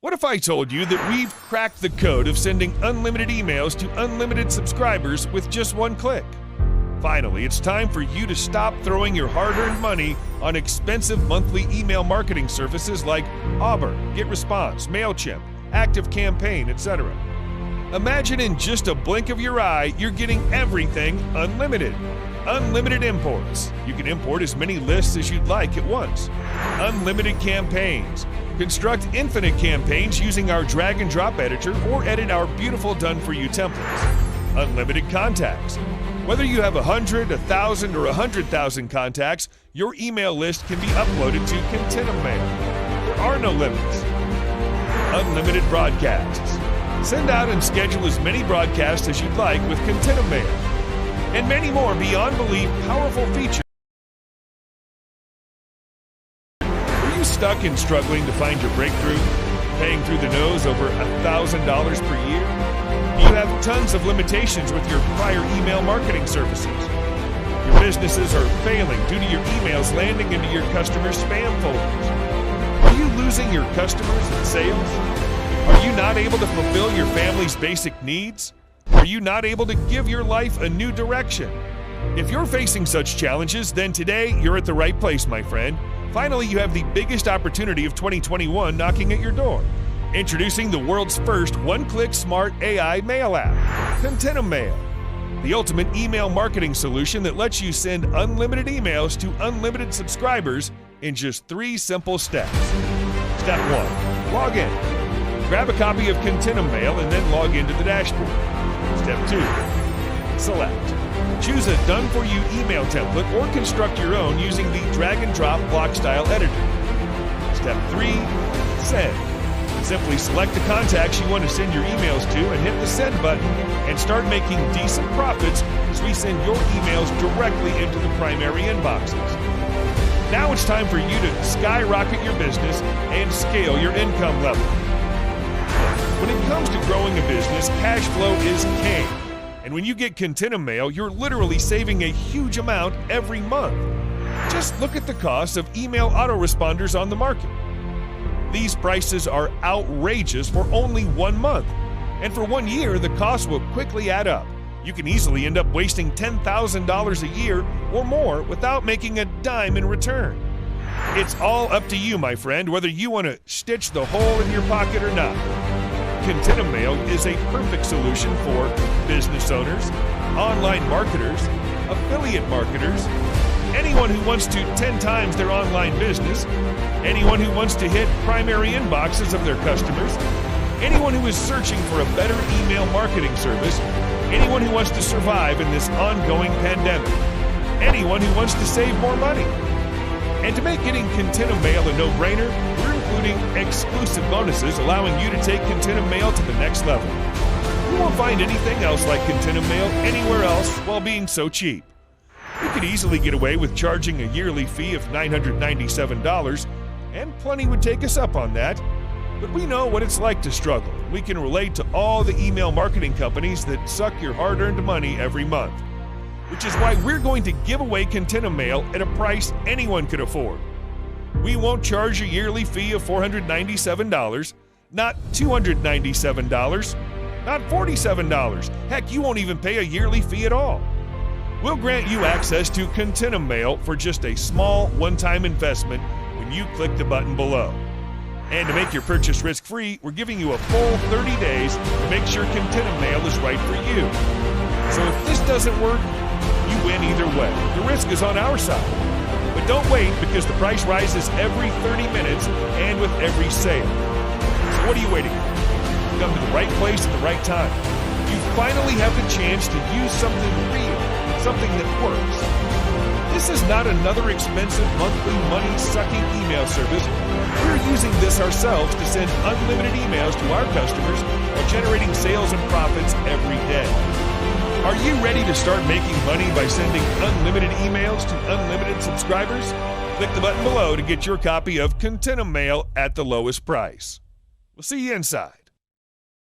What if I told you that we've cracked the code of sending unlimited emails to unlimited subscribers with just one click? Finally, it's time for you to stop throwing your hard-earned money on expensive monthly email marketing services like Auburn, GetResponse, MailChimp, ActiveCampaign, etc. Imagine in just a blink of your eye, you're getting everything unlimited. Unlimited imports. You can import as many lists as you'd like at once. Unlimited campaigns. Construct infinite campaigns using our drag and drop editor or edit our beautiful done-for-you templates. Unlimited contacts. Whether you have 100, 1,000, or 100,000 contacts, your email list can be uploaded to Continuummail. There are no limits. Unlimited broadcasts. Send out and schedule as many broadcasts as you'd like with Continuummail. And many more beyond belief powerful features. Are you stuck and struggling to find your breakthrough? Paying through the nose over $1,000 per year? Do you have tons of limitations with your prior email marketing services? Your businesses are failing due to your emails landing into your customers' spam folders. Are you losing your customers and sales? Are you not able to fulfill your family's basic needs? Are you not able to give your life a new direction? If you're facing such challenges, then today you're at the right place, my friend. Finally, you have the biggest opportunity of 2021 knocking at your door. Introducing the world's first one-click smart AI mail app, Continuummail, the ultimate email marketing solution that lets you send unlimited emails to unlimited subscribers in just 3 simple steps. Step 1. Log in. Grab a copy of Continuummail and then log into the dashboard. Step 2. Select. Choose a done-for-you email template or construct your own using the drag-and-drop block-style editor. Step 3. Send. Simply select the contacts you want to send your emails to and hit the send button and start making decent profits as we send your emails directly into the primary inboxes. Now it's time for you to skyrocket your business and scale your income level. When it comes to growing a business, cash flow is king. And when you get Continuummail, you're literally saving a huge amount every month. Just look at the cost of email autoresponders on the market. These prices are outrageous for only 1 month. And for 1 year, the cost will quickly add up. You can easily end up wasting $10,000 a year or more without making a dime in return. It's all up to you, my friend, whether you want to stitch the hole in your pocket or not. Continuummail is a perfect solution for business owners, online marketers, affiliate marketers, anyone who wants to 10 times their online business, anyone who wants to hit primary inboxes of their customers, anyone who is searching for a better email marketing service, anyone who wants to survive in this ongoing pandemic, anyone who wants to save more money. And to make getting Continuummail a no-brainer, we're including exclusive bonuses allowing you to take Continuummail to the next level. You won't find anything else like Continuummail anywhere else while being so cheap. You could easily get away with charging a yearly fee of $997, and plenty would take us up on that. But we know what it's like to struggle. We can relate to all the email marketing companies that suck your hard-earned money every month. Which is why we're going to give away Continuummail at a price anyone could afford. We won't charge a yearly fee of $497, not $297, not $47. Heck, you won't even pay a yearly fee at all. We'll grant you access to Continuummail for just a small one-time investment when you click the button below. And to make your purchase risk-free, we're giving you a full 30 days to make sure Continuummail is right for you. So if this doesn't work, you win either way. The risk is on our side. But don't wait, because the price rises every 30 minutes and with every sale. So what are you waiting for? You've come to the right place at the right time. You finally have the chance to use something real, something that works. This is not another expensive monthly money-sucking email service. We're using this ourselves to send unlimited emails to our customers while generating sales and profits every day. Are you ready to start making money by sending unlimited emails to unlimited subscribers? Click the button below to get your copy of Continuummail at the lowest price. We'll see you inside.